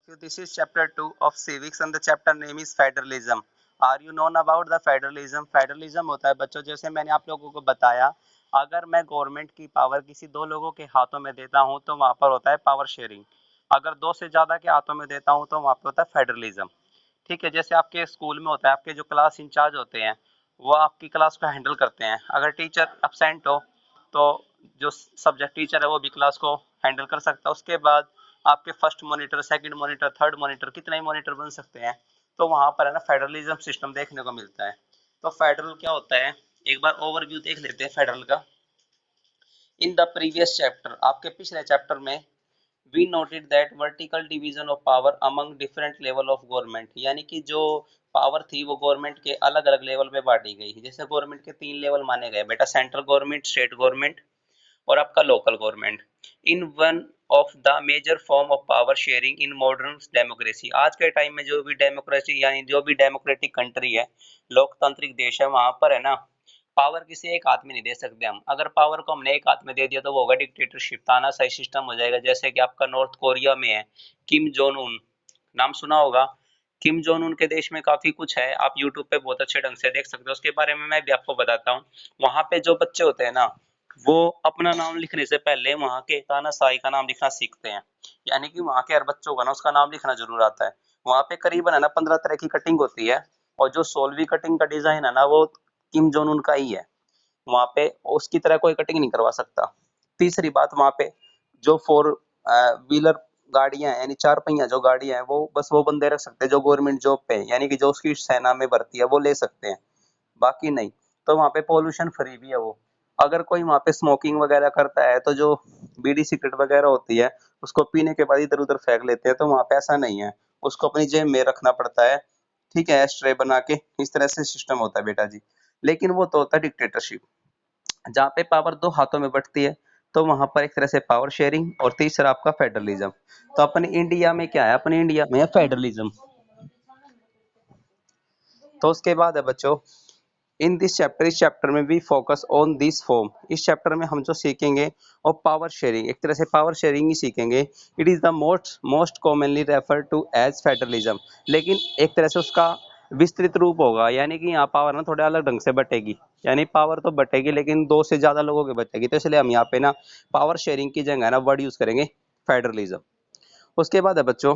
So this is chapter 2 of civics and the chapter name is federalism. Are you known about the federalism? Federalism होता है बच्चों, जैसे मैंने आप लोगों को बताया, अगर मैं गवर्नमेंट की पावर किसी दो लोगों के हाथों में देता हूं तो वहां पर होता है पावर शेयरिंग। अगर दो से ज्यादा के हाथों में देता हूं तो वहां पर होता है फेडरलिज्म। ठीक है, जैसे आपके स्कूल में होता है, आपके जो क्लास इंचार्ज होते हैं वो आपकी क्लास को हैंडल करते हैं। अगर टीचर अब्सेंट हो तो जो सब्जेक्ट टीचर है वो भी क्लास को हैंडल कर सकता है। उसके बाद आपके first monitor, second monitor, third monitor, कितने ही मॉनिटर बन सकते हैं। तो वहां पर है ना फेडरलिज्म सिस्टम देखने को मिलता है। तो फेडरल क्या होता है, एक बार ओवरव्यू देख लेते हैं फेडरल का। इन द प्रीवियस चैप्टर, आपके पिछले चैप्टर में, we noted that vertical division of power among different level of government, यानी कि जो पावर थी वो गवर्नमेंट के अलग अलग लेवल पे बांटी गई। जैसे गवर्नमेंट के 3 लेवल माने गए बेटा, सेंट्रल गवर्नमेंट, स्टेट गवर्नमेंट और आपका local government. In one of the major form of power sharing in modern democracy, आज के टाइम में जो भी डेमोक्रेसी यानी जो भी डेमोक्रेटिक कंट्री है, लोकतांत्रिक देश है, वहां पर है ना पावर किसी एक हाथ में नहीं दे सकते हम। अगर पावर को हमने एक हाथ में दे दिया तो वो होगा डिक्टेटरशिप, तानाशाही सिस्टम हो जाएगा। जैसे कि आपका नॉर्थ कोरिया में है किम जोन उन, नाम सुना होगा। किम जोन उन के देश में काफी कुछ है, आप यूट्यूब पे बहुत अच्छे ढंग से देख सकते हो, उसके बारे में मैं भी आपको बताता हूँ। वहां पे जो बच्चे होते हैं ना, वो अपना नाम लिखने से पहले वहां के तानाशाही का नाम लिखना सीखते हैं। यानी कि वहां के हर बच्चों का ना उसका नाम लिखना जरूर आता है। वहां पे करीबन है ना 15 तरह की कटिंग होती है, और जो 16वीं कटिंग का डिजाइन है ना वो किम जोन उन का ही है। वहां पे उसकी तरह कोई कटिंग नहीं करवा सकता। तीसरी बात, वहां पे जो 4 व्हीलर गाड़ियां हैं, यानी 4 पहिया जो गाड़ियां हैं, वो बस वो बंदे रख सकते हैं जो गवर्नमेंट जॉब पे है, यानी कि जो उसकी सेना में भर्ती है वो ले सकते हैं, बाकी नहीं। तो वहां पे पोल्यूशन फ्री भी है वो। अगर कोई वहां पे स्मोकिंग वगैरह करता है तो जो बीड़ी सिगरेट वगैरह होती है उसको पीने के बाद इधर उधर फेंक लेते हैं, तो वहां पे ऐसा नहीं है, उसको अपनी जेब में रखना पड़ता है। ठीक है, एस्ट्रे बना के, इस तरह से सिस्टम होता है बेटा जी। लेकिन वो तो होता है डिक्टेटरशिप, जहाँ पे पावर दो हाथों में बंटती है। तो वहां पर एक तरह से पावर शेयरिंग, और तीसरा आपका फेडरलिज्म। तो अपने इंडिया में क्या है, अपने इंडिया में है फेडरलिज्म। तो उसके बाद है बच्चों, इन दिस चैप्टर, इस चैप्टर में भी फोकस ऑन दिस फॉर्म, इस चैप्टर में हम जो सीखेंगे और पावर शेयरिंग, एक तरह से पावर शेयरिंग ही सीखेंगे। It is the most commonly refer to as federalism, लेकिन एक तरह से उसका विस्तृत रूप होगा, यानी कि यहाँ पावर ना थोड़े अलग ढंग से बटेगी। यानी पावर तो बटेगी लेकिन 2 से ज्यादा लोगों की बटेगी, तो इसलिए हम यहाँ पे ना पावर शेयरिंग की जगह ना वर्ड यूज करेंगे फेडरलिज्म। उसके बाद है बच्चों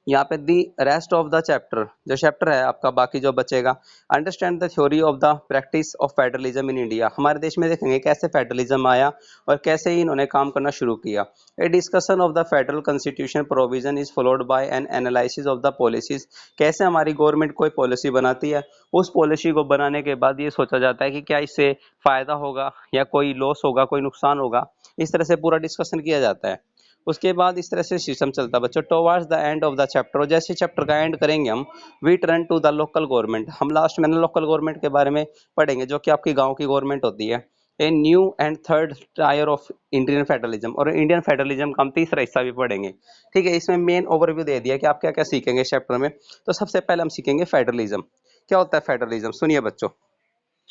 यहाँ पे the rest of the chapter, जो चैप्टर है आपका बाकी जो बचेगा, understand the theory of the practice of federalism in India. हमारे देश में देखेंगे कैसे फेडरलिज्म आया और कैसे ही इन्होंने काम करना शुरू किया। A discussion of the federal constitution provision is followed by an analysis of the policies, कैसे हमारी गवर्नमेंट कोई पॉलिसी बनाती है, उस पॉलिसी को बनाने के बाद ये सोचा जाता है कि क्या इससे फायदा होगा या कोई लॉस होगा, कोई नुकसान होगा, इस तरह से पूरा डिस्कशन किया जाता है। उसके बाद इस तरह से सिस्टम चलता है बच्चों। Towards the end of the chapter, जैसे चैप्टर का एंड करेंगे हम, we turn to the local government, हम लास्ट में लोकल गवर्नमेंट के बारे में पढ़ेंगे, जो कि आपकी गांव की गवर्नमेंट होती है। A new and third tier of Indian federalism, और इंडियन फेडरलिज्म का हम तीसरा हिस्सा भी पढ़ेंगे। ठीक है, इसमें मेन ओवरव्यू दे दिया कि आप क्या क्या सीखेंगे इस चैप्टर में। तो सबसे पहले हम सीखेंगे फेडरलिज्म। क्या होता है फेडरलिज्म, सुनिए बच्चों।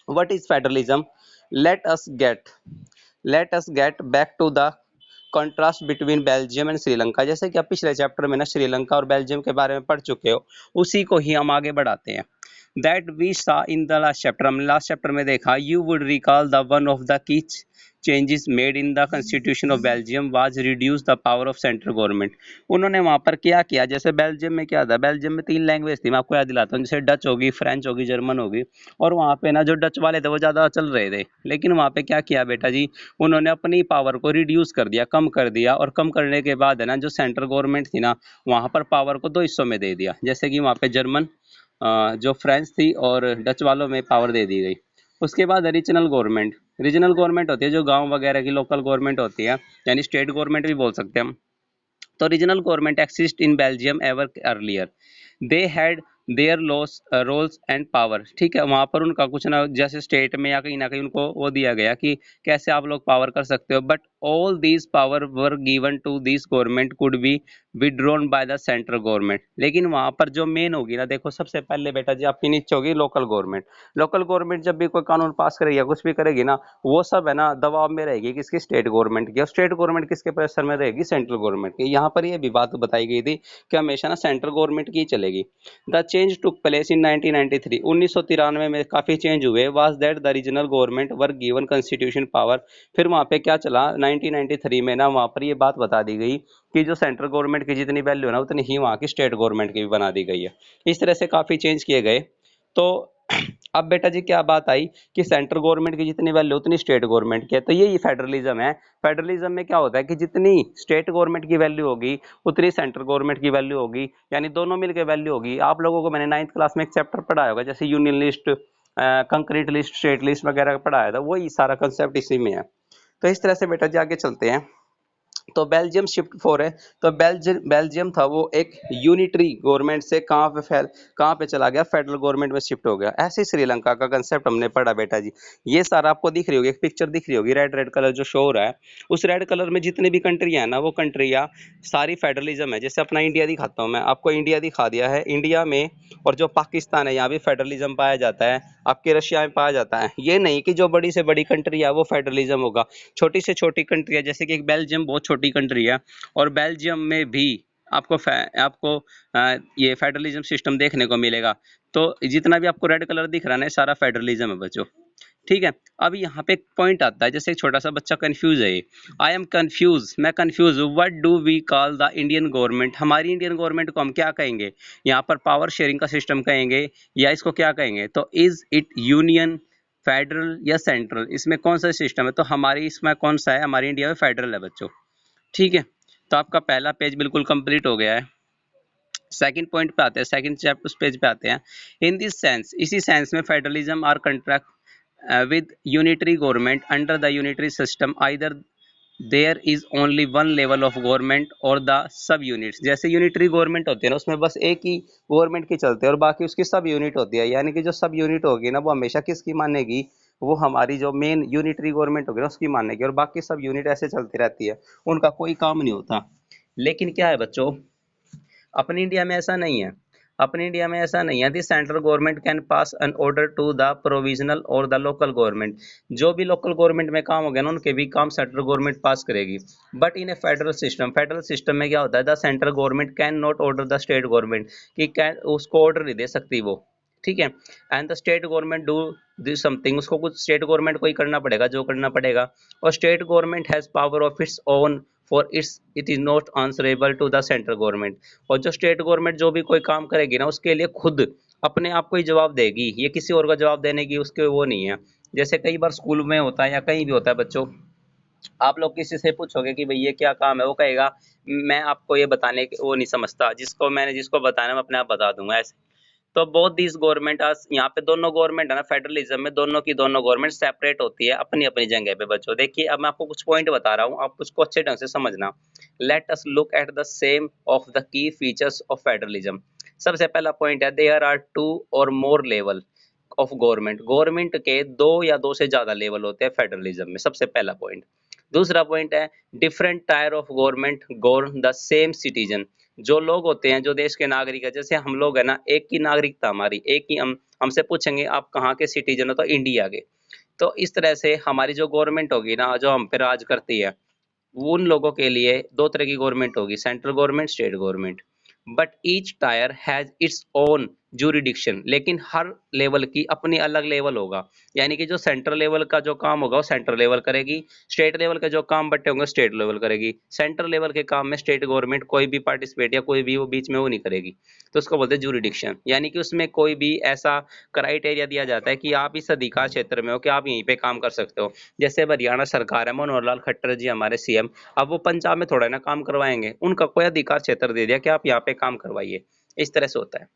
What is federalism? Let us get let us get back to the contrast between Belgium and Sri Lanka. जैसे कि आप पिछले चैप्टर में ना श्रीलंका और बेल्जियम के बारे में पढ़ चुके हो, उसी को ही हम आगे बढ़ाते हैं। That we saw in the last chapter, हमने लास्ट चैप्टर में देखा, you would recall the one of the key changes made in the constitution of Belgium was reduce the power of central government. उन्होंने वहां पर क्या किया, जैसे Belgium में क्या था, बेल्जियम में 3 लैंग्वेज थी, मैं आपको याद दिलाता हूँ, जैसे डच होगी, फ्रेंच होगी, जर्मन होगी। और वहां पे ना जो डच वाले थे वो ज्यादा चल रहे थे, लेकिन वहां पे क्या किया बेटा जी, उन्होंने अपनी पावर को रिड्यूस कर दिया, कम कर दिया, और कम करने के बाद है ना जो सेंट्रल गवर्नमेंट थी ना, वहां पर पावर को 2 हिस्सों में दे दिया। जैसे कि वहां पे जर्मन, जो फ्रेंच थी और डच वालों में पावर दे दी गई। उसके बाद रीजनल गवर्नमेंट, रीजनल गवर्नमेंट होती है जो गांव वगैरह की लोकल गवर्नमेंट होती है, यानी स्टेट गवर्नमेंट भी बोल सकते हैं हम। तो regional government exist in Belgium ever earlier, they had their laws roles and power. ठीक है, वहां पर उनका कुछ ना, जैसे स्टेट में या कहीं ना कहीं उनको वो दिया गया कि कैसे आप लोग पावर कर सकते हो, but all these power were given to this government could be withdrawn by the central government। लेकिन वहां पर जो मेन होगी ना, देखो सबसे पहले बेटा जी आपकी नीचे होगी लोकल गवर्नमेंट। लोकल गवर्नमेंट जब भी कोई कानून पास करेगी या कुछ भी करेगी ना, वो सब है ना दबाव में रहेगी किसकी, स्टेट गवर्नमेंट की। और स्टेट गवर्नमेंट किसके प्रेशर में रहेगी, सेंट्रल गवर्नमेंट की। यहाँ पर ये भी बात बताई गई थी कि हमेशा ना सेंट्रल गवर्नमेंट की चलेगी। The change took place in 1993, 1993 में काफी चेंज हुए। Was that the regional government were given constitution power. फिर वहां पे क्या चला 1993 में ना, वहां पर ये बात बता दी गई कि जो सेंट्रल गवर्नमेंट की जितनी वैल्यू है ना, उतनी ही वहां की स्टेट गवर्नमेंट की भी बना दी गई है। इस तरह से काफी चेंज किए गए। तो अब बेटा जी क्या बात आई कि सेंट्रल गवर्नमेंट की जितनी वैल्यू उतनी स्टेट गवर्नमेंट की है। तो यही फेडरलिज्म है। फेडरलिज्म में क्या होता है कि जितनी स्टेट गवर्नमेंट की वैल्यू होगी उतनी सेंट्रल गवर्नमेंट की वैल्यू होगी, यानी दोनों मिलकर वैल्यू होगी। आप लोगों को मैंने 9th क्लास में एक चैप्टर पढ़ाया होगा, जैसे union list, concrete list, state list वगैरह पढ़ाया था, वही सारा कंसेप्ट इसी में है। तो इस तरह से बेटा जी आगे चलते हैं। तो बेल्जियम शिफ्ट फॉर है, तो बेल्जियम था वो एक यूनिटरी गवर्नमेंट से कहाँ पे चला गया, फेडरल गवर्नमेंट में शिफ्ट हो गया। ऐसे ही श्रीलंका का कंसेप्ट हमने पढ़ा बेटा जी। ये सारा आपको दिख रही होगी, एक पिक्चर दिख रही होगी, रेड रेड कलर जो शो हो रहा है, उस रेड कलर में जितनी भी कंट्री है ना, वो कंट्रियाँ सारी फेडरलिज्म है। जैसे अपना इंडिया दिखाता हूँ मैं आपको, इंडिया दिखा दिया है। इंडिया में और जो पाकिस्तान है यहाँ भी फेडरलिज्म पाया जाता है, आपके रशिया में पाया जाता है। ये नहीं कि जो बड़ी से बड़ी कंट्री है वो फेडरलिज्म होगा, छोटी से छोटी कंट्री है। जैसे कि एक बेल्जियम बहुत छोटी कंट्री है, और बेल्जियम में भी आपको ये फेडरलिज्म सिस्टम देखने को मिलेगा। तो जितना भी आपको रेड कलर दिख रहा है ना, सारा फेडरलिज्म है बच्चों, ठीक है। अब यहाँ पे एक पॉइंट आता है, जैसे एक छोटा सा बच्चा कंफ्यूज है, आई एम कंफ्यूज, मैं कंफ्यूज हूँ, what do we call the Indian government, हमारी इंडियन गवर्नमेंट को हम क्या कहेंगे। यहाँ पर पावर शेयरिंग का सिस्टम कहेंगे या इसको क्या कहेंगे। तो इज इट यूनियन, फेडरल या सेंट्रल, इसमें कौन सा सिस्टम है। तो हमारी इसमें कौन सा है, हमारी इंडिया में फेडरल है बच्चों, ठीक है। तो आपका पहला पेज बिल्कुल कंप्लीट हो गया है। सेकंड पॉइंट पे आते हैं, सेकंड चैप्टर पेज पे आते हैं। इन दिस सेंस, इसी सेंस में federalism are contract with unitary government under the unitary system, either there is only one level of government or the sub units। जैसे unitary government होती है ना, उसमें बस एक ही गवर्नमेंट की चलती है और बाकी उसकी सब यूनिट होती है। यानी कि जो सब यूनिट होगी ना, वो हमेशा किसकी मानेगी, वो हमारी जो मेन यूनिटरी गवर्नमेंट होगी ना उसकी मानेगी, और बाकी सब यूनिट ऐसे चलती रहती है, उनका कोई काम नहीं होता। लेकिन क्या है बच्चों, अपनी इंडिया में ऐसा नहीं है। अपनी इंडिया में ऐसा नहीं है। The central government can pass an order to the provisional और द लोकल गवर्नमेंट। जो भी लोकल गवर्नमेंट में काम हो गया ना, उनके भी काम सेंट्रल गवर्नमेंट पास करेगी। But in A federal system, federal system में क्या होता है, the central government can not order the state government, कि कैन उसको ऑर्डर नहीं दे सकती वो, ठीक है। And the state government do this something, उसको कुछ स्टेट गवर्नमेंट को ही करना पड़ेगा जो करना पड़ेगा। और state government has power of its own for its, it is not answerable to the central government. और जो स्टेट गवर्नमेंट जो भी कोई काम करेगी ना, उसके लिए खुद अपने आप को ही जवाब देगी, ये किसी और का जवाब देने की उसके वो नहीं है। जैसे कई बार स्कूल में होता है या कहीं भी होता है बच्चों, आप लोग किसी से पूछोगे कि भाई ये क्या काम है, वो कहेगा मैं आपको ये बताने की वो नहीं समझता, जिसको बताना मैं अपने आप बता दूंगा, ऐसे। तो बोथ दिस गवर्नमेंट आज, यहाँ पे दोनों गवर्नमेंट है ना फेडरलिज्म में, दोनों की दोनों गवर्नमेंट सेपरेट होती है अपनी अपनी जगह पे बच्चों। देखिए अब मैं आपको कुछ पॉइंट बता रहा हूँ, आप उसको अच्छे ढंग से समझना। Let us look at the same of the की फीचर्स ऑफ फेडरलिज्म। सबसे पहला पॉइंट है, देयर आर टू और मोर लेवल ऑफ गवर्नमेंट। गवर्नमेंट के दो या दो से ज्यादा लेवल होते हैं फेडरलिज्म में, सबसे पहला पॉइंट। दूसरा पॉइंट है, different tyre of government govern the same citizen. जो लोग होते हैं, जो देश के नागरिक है, जैसे हम लोग है ना, एक की नागरिकता हमारी, एक ही हमसे पूछेंगे आप कहाँ के सिटीजन हो, तो इंडिया के। तो इस तरह से हमारी जो गवर्नमेंट होगी ना, जो हम पे राज करती है, उन लोगों के लिए दो तरह की गवर्नमेंट होगी, central government, state government. But each tyre has its own jurisdiction, लेकिन हर लेवल की अपनी अलग लेवल होगा। यानी कि जो सेंट्रल लेवल का जो काम होगा वो सेंट्रल लेवल करेगी, स्टेट लेवल के जो काम बटे होंगे स्टेट लेवल करेगी। सेंट्रल लेवल के काम में स्टेट गवर्नमेंट कोई भी पार्टिसिपेट या कोई भी वो बीच में वो नहीं करेगी, तो उसको बोलते हैं जुरिडिक्शन। यानी कि उसमें कोई भी ऐसा क्राइटेरिया दिया जाता है कि आप इस अधिकार क्षेत्र में हो कि आप यहीं पे काम कर सकते हो। जैसे हरियाणा सरकार है, मनोहर लाल खट्टर जी हमारे सीएम, अब वो पंजाब में थोड़ा ना काम करवाएंगे, उनका कोई अधिकार क्षेत्र दे दिया कि आप यहाँ पे काम करवाइए, इस तरह से होता है।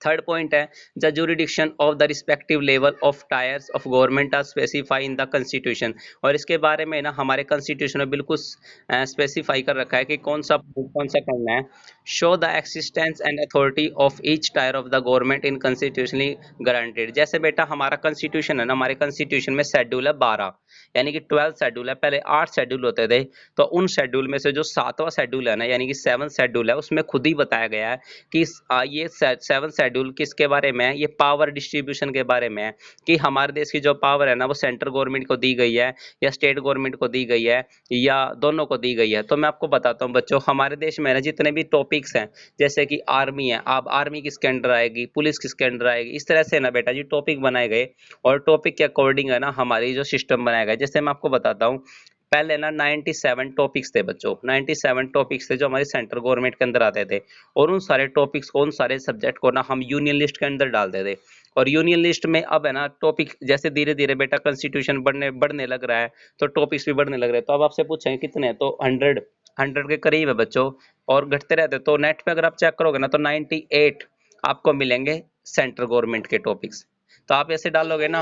थर्ड पॉइंट है the jurisdiction of the respective level of tiers of government are specify in the constitution. और इसके बारे में ना हमारे कॉन्स्टिट्यूशन में बिल्कुल स्पेसिफाई कर रखा है कि कौन सा करना है। Show the existence and authority of each tyre of the government in constitutionally guaranteed. जैसे बेटा हमारा कॉन्स्टिट्यूशन है ना, हमारे कॉन्स्टिट्यूशन में शेड्यूल है 12, यानी कि 12 शेड्यूल है। पहले 8 शेड्यूल होते थे, तो उन शेड्यूल में से जो 7वां शेड्यूल है ना, यानी कि 7 शेड्यूल है, उसमें खुद ही बताया गया है कि ये 7 शेड्यूल किसके बारे में है, ये पावर डिस्ट्रीब्यूशन के बारे में है कि हमारे देश की जो पावर है ना वो सेंट्रल गवर्नमेंट को दी गई है या स्टेट गवर्नमेंट को दी गई है या दोनों को दी गई है। तो मैं आपको बताता हूँ बच्चों, हमारे देश में ना जितने भी टॉपिक्स हैं, जैसे कि आर्मी है, अब आर्मी किसके अंडर आएगी, पुलिस किसके अंडर आएगी, इस तरह से ना बेटा जी टॉपिक बनाए गए और टॉपिक के अकॉर्डिंग है ना हमारी जो सिस्टम बनाया गया। जैसे मैं आपको बताता हूँ, पहले ना 97 टॉपिक्स थे बच्चों, 97 टॉपिक्स थे जो हमारी सेंट्रल गवर्नमेंट के अंदर आते थे, और उन सारे टॉपिक्स को, उन सारे सब्जेक्ट को ना हम यूनियन लिस्ट के अंदर डालते थे। और यूनियन लिस्ट में अब है ना टॉपिक जैसे धीरे धीरे बेटा कॉन्स्टिट्यूशन बढ़ने लग रहा है, तो टॉपिक्स भी बढ़ने लग रहे हैं। तो अब आपसे पूछेंगे कितने हैं, तो 100 के करीब है बच्चों, और घटते रहते। तो नेट पे अगर आप चेक करोगे ना तो 98 आपको मिलेंगे सेंट्रल गवर्नमेंट के टॉपिक्स। तो आप ऐसे डालोगे ना,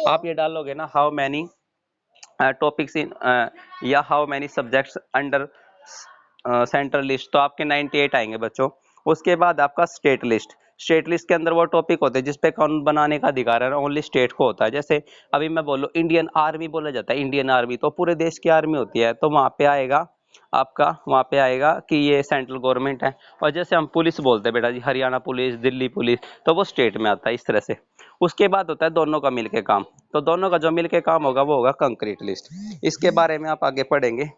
आप ये डालोगे ना हाउ मैनी टॉपिक्स इन या how many subjects under central list, तो आपके 98 आएंगे बच्चों। उसके बाद आपका स्टेट लिस्ट, स्टेट लिस्ट के अंदर वो टॉपिक होते हैं जिसपे कानून बनाने का अधिकार है ना ओनली स्टेट को होता है। जैसे अभी मैं बोलूँ इंडियन आर्मी बोला जाता है, इंडियन आर्मी तो पूरे देश की आर्मी होती है, तो वहाँ पे आएगा आपका, वहाँ पे आएगा कि ये सेंट्रल गवर्नमेंट है। और जैसे हम पुलिस बोलते हैं बेटा जी, हरियाणा पुलिस, दिल्ली पुलिस, तो वो स्टेट में आता है इस तरह से। उसके बाद होता है दोनों का मिलके काम, तो दोनों का जो मिलके काम होगा वो होगा कंक्रीट लिस्ट। इसके बारे में आप आगे पढ़ेंगे